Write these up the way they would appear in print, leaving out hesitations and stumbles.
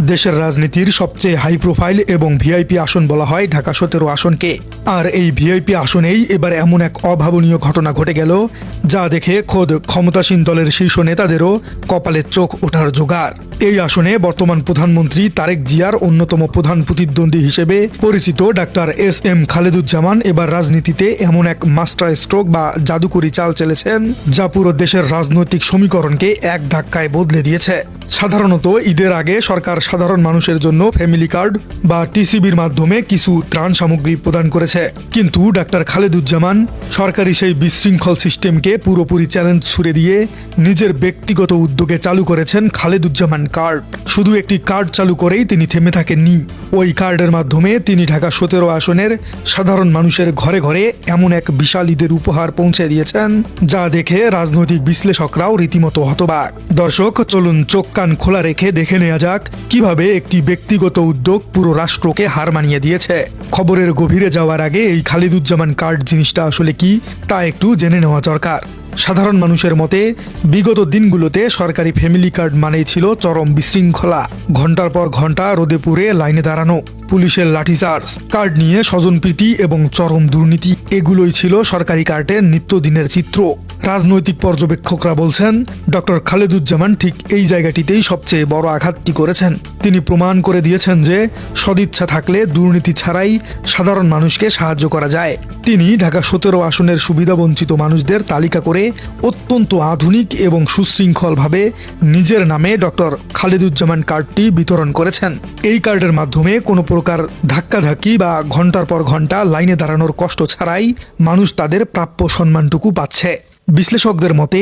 দেশের রাজনীতির সবচেয়ে হাই প্রোফাইল এবং ভিআইপি আসন বলা হয় ঢাকা 17 আসনকে। আর এই ভিআইপি আসনেই এবার এমন এক অভাবনীয় ঘটনা ঘটে গেল, যা দেখে খোদ ক্ষমতাসীন দলের শীর্ষ নেতাদেরও কপালে চোখ ওঠার জোগাড়। এই আসনে বর্তমান প্রধানমন্ত্রী তারেক জিয়ার অন্যতম প্রধান প্রতিদ্বন্দ্বী হিসেবে পরিচিত ডাক্তার এস.এম. খালেদুজ্জামান এবার রাজনীতিতে এমন এক মাস্টার স্ট্রোক বা জাদুকরি চাল চলেছেন, যা পুরো দেশের রাজনৈতিক সমীকরণকে এক ধাক্কায় বদলে দিয়েছে। সাধারণত ঈদের আগে সরকার সাধারণ মানুষের জন্য ফ্যামিলি কার্ড বা টিসিবির মাধ্যমে কিছু ত্রাণ সামগ্রী প্রদান করেছে, কিন্তু ডাক্তার খালেদুজ্জামান সরকারি সেই বিশৃঙ্খল সিস্টেমকে পুরোপুরি চ্যালেঞ্জ ছুড়ে দিয়ে নিজের ব্যক্তিগত উদ্যোগে চালু করেছেন খালেদুজ্জামান কার্ড। শুধু একটি কার্ড চালু করেই তিনি থেমে থাকেননি। ওই কার্ডের মাধ্যমে তিনি ঢাকা 17 আসনের সাধারণ মানুষের ঘরে ঘরে এমন এক বিশাল ঈদের উপহার পৌঁছে দিয়েছেন, যা দেখে রাজনৈতিক বিশ্লেষকরাও রীতিমতো হতবাক। দর্শক, চলুন চোখ কান খোলা রেখে দেখে নেওয়া যাক কিভাবে একটি ব্যক্তিগত উদ্যোগ পুরো রাষ্ট্রকে হার মানিয়ে দিয়েছে। খবরের গভীরে যাওয়ার আগে এই খালেদুজ্জামান কার্ড জিনিসটা আসলে কি তা একটু জেনে নেওয়া দরকার। সাধারণ মানুষের মতে বিগত দিনগুলোতে সরকারি ফ্যামিলি কার্ড মানেই ছিল চরম বিশৃঙ্খলা, ঘন্টার পর ঘন্টা রোদে পুড়ে লাইনে দাঁড়ানো, পুলিশের লাঠিচার্জ, কার্ড নিয়ে স্বজনপ্রীতি এবং চরম দুর্নীতি, এগুলোই ছিল সরকারি কার্ডের নিত্যদিনের চিত্র। রাজনৈতিক পর্যবেক্ষকরা বলছেন ডক্টর খালেদুজ্জামান ঠিক এই জায়গাটিতেই সবচেয়ে বড় আঘাতটি করেছেন। তিনি প্রমাণ করে দিয়েছেন যে সদিচ্ছা থাকলে দুর্নীতি ছাড়াই সাধারণ মানুষকে সাহায্য করা যায়। তিনি ঢাকা 17 আসনের সুবিধাবঞ্চিত মানুষদের তালিকা করে অত্যন্ত আধুনিক এবং সুশৃঙ্খলভাবে নিজের নামে ডক্টর খালেদুজ্জামান কার্ডটি বিতরণ করেছেন। এই কার্ডের মাধ্যমে কোনো প্রকার ধাক্কাধাক্কি বা ঘন্টার পর ঘন্টা লাইনে দাঁড়ানোর কষ্ট ছাড়াই মানুষ তাদের প্রাপ্য সম্মানটুকু পাচ্ছে। বিশ্লেষকদের মতে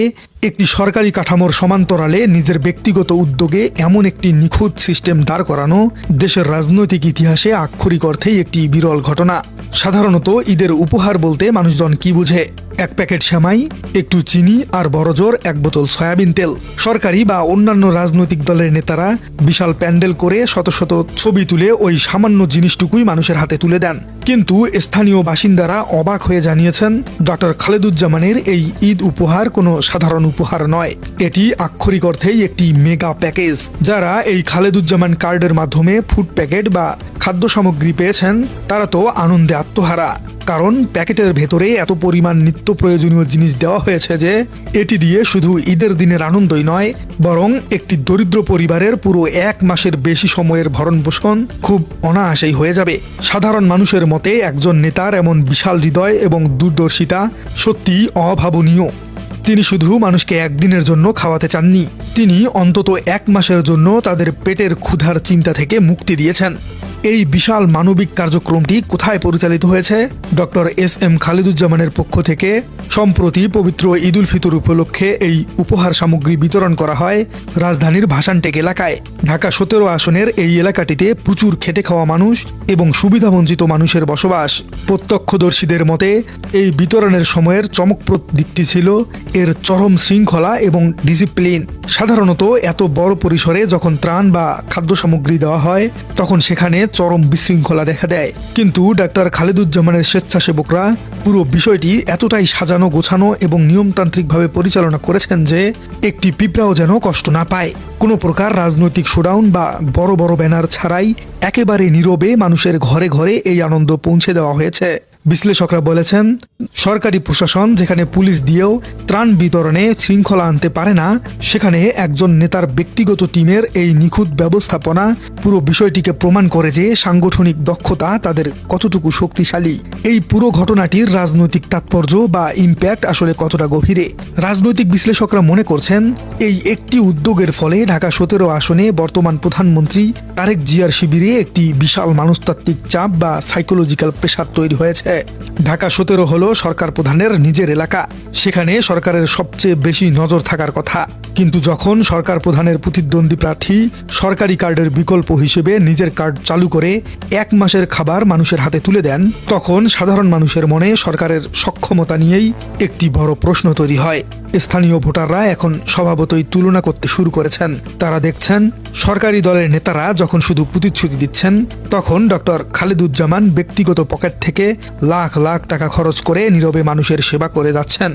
একটি সরকারি কাঠামোর সমান্তরালে নিজের ব্যক্তিগত উদ্যোগে এমন একটি নিখুঁত সিস্টেম দাঁড় করানো দেশের রাজনৈতিক ইতিহাসে আক্ষরিক অর্থেই একটি বিরল ঘটনা। সাধারণত ঈদের উপহার বলতে মানুষজন কি বুঝে? এক প্যাকেট সেমাই, একটু চিনি আর বড়জোর এক বোতল সয়াবিন তেল। সরকারি বা অন্যান্য রাজনৈতিক দলের নেতারা বিশাল প্যান্ডেল করে শত শত ছবি তুলে ওই সামান্য জিনিসটুকুই মানুষের হাতে তুলে দেন। কিন্তু স্থানীয় বাসিন্দারা অবাক হয়ে জানিয়েছেন ডক্টর খালেদুজ্জামানের এই ঈদ উপহার কোনো সাধারণ উপহার নয়, এটি আক্ষরিক অর্থেই একটি মেগা প্যাকেজ। যারা এই খালেদুজ্জামান কার্ডের মাধ্যমে ফুড প্যাকেট বা খাদ্য সামগ্রী পেয়েছেন তারা তো আনন্দে আত্মহারা, কারণ প্যাকেটের ভেতরে এত পরিমাণ নিত্য প্রয়োজনীয় জিনিস দেওয়া হয়েছে যে এটি দিয়ে শুধু ঈদের দিনের আনন্দই নয়, বরং একটি দরিদ্র পরিবারের পুরো 1 মাসের বেশি সময়ের ভরণ পোষণ খুব অনায়াসেই হয়ে যাবে। সাধারণ মানুষের মতে একজন নেতার এমন বিশাল হৃদয় এবং দূরদর্শিতা সত্যিই অভাবনীয়। তিনি শুধু মানুষকে একদিনের জন্য খাওয়াতে চাননি, তিনি অন্তত 1 মাসের জন্য তাদের পেটের ক্ষুধার চিন্তা থেকে মুক্তি দিয়েছেন। এই বিশাল মানবিক কার্যক্রমটি কোথায় পরিচালিত হয়েছে? Doctor SM. খালেদুজ্জামানের পক্ষ থেকে সম্প্রতি পবিত্র ঈদ উল ফিতর উপলক্ষে এই উপহার সামগ্রী বিতরণ করা হয় রাজধানীর ভাসানটেক এলাকায়। ঢাকা 17 আসনের এই এলাকাটিতে প্রচুর খেটে খাওয়া মানুষ এবং সুবিধাবঞ্চিত মানুষের বসবাস। প্রত্যক্ষদর্শীদের মতে এই বিতরণের সময়ের চমকপ্রদ দিকটি ছিল এর চরম শৃঙ্খলা এবং ডিসিপ্লিন। সাধারণত এত বড় পরিসরে যখন ত্রাণ বা খাদ্য সামগ্রী দেওয়া হয় তখন সেখানে চরম বিশৃঙ্খলা দেখা দেয়, কিন্তু ডাক্তার খালেদুজ্জামানের স্বেচ্ছাসেবকরা পুরো বিষয়টি এতটাই সাজানো গোছানো এবং নিয়মতান্ত্রিকভাবে পরিচালনা করেছেন যে একটি পিঁপড়াও যেন কষ্ট না পায়। কোনো প্রকার রাজনৈতিক শোডাউন বা বড় বড় ব্যানার ছাড়াই একেবারে নীরবে মানুষের ঘরে ঘরে এই আনন্দ পৌঁছে দেওয়া হয়েছে। বিশ্লেষকরা বলেছেন সরকারি প্রশাসন যেখানে পুলিশ দিয়েও ত্রাণ বিতরণে শৃঙ্খলা আনতে পারে না, সেখানে একজন নেতার ব্যক্তিগত টিমের এই নিখুঁত ব্যবস্থাপনা পুরো বিষয়টিকে প্রমাণ করে যে সাংগঠনিক দক্ষতা তাদের কতটুকু শক্তিশালী। এই পুরো ঘটনাটির রাজনৈতিক তাৎপর্য বা ইম্প্যাক্ট আসলে কতটা গভীরে। রাজনৈতিক বিশ্লেষকরা মনে করছেন এই একটি উদ্যোগের ফলে ঢাকা 17 আসনে বর্তমান প্রধানমন্ত্রী তারেক জিয়ার শিবিরে একটি বিশাল মনস্তাত্ত্বিক চাপ বা সাইকোলজিক্যাল প্রেসার তৈরি হয়েছে। ঢাকা 17 হলো সরকার প্রধানের নিজের এলাকা, সেখানে সরকারের সবচেয়ে বেশি নজর থাকার কথা। কিন্তু যখন সরকার প্রধানের প্রতিদ্বন্দ্বী প্রার্থী সরকারি কার্ডের বিকল্প হিসেবে নিজের কার্ড চালু করে 1 মাসের খাবার মানুষের হাতে তুলে দেন, তখন সাধারণ মানুষের মনে সরকারের সক্ষমতা নিয়েই একটি বড় প্রশ্ন তৈরি হয়। স্থানীয় ভোটাররা এখন স্বভাবতই তুলনা করতে শুরু করেছেন। তারা দেখছেন সরকারি দলের নেতারা যখন শুধু প্রতিশ্রুতি দিচ্ছেন, তখন ডক্টর খালেদুজ্জামান ব্যক্তিগত পকেট থেকে লাখ লাখ টাকা খরচ করে নীরবে মানুষের সেবা করে যাচ্ছেন।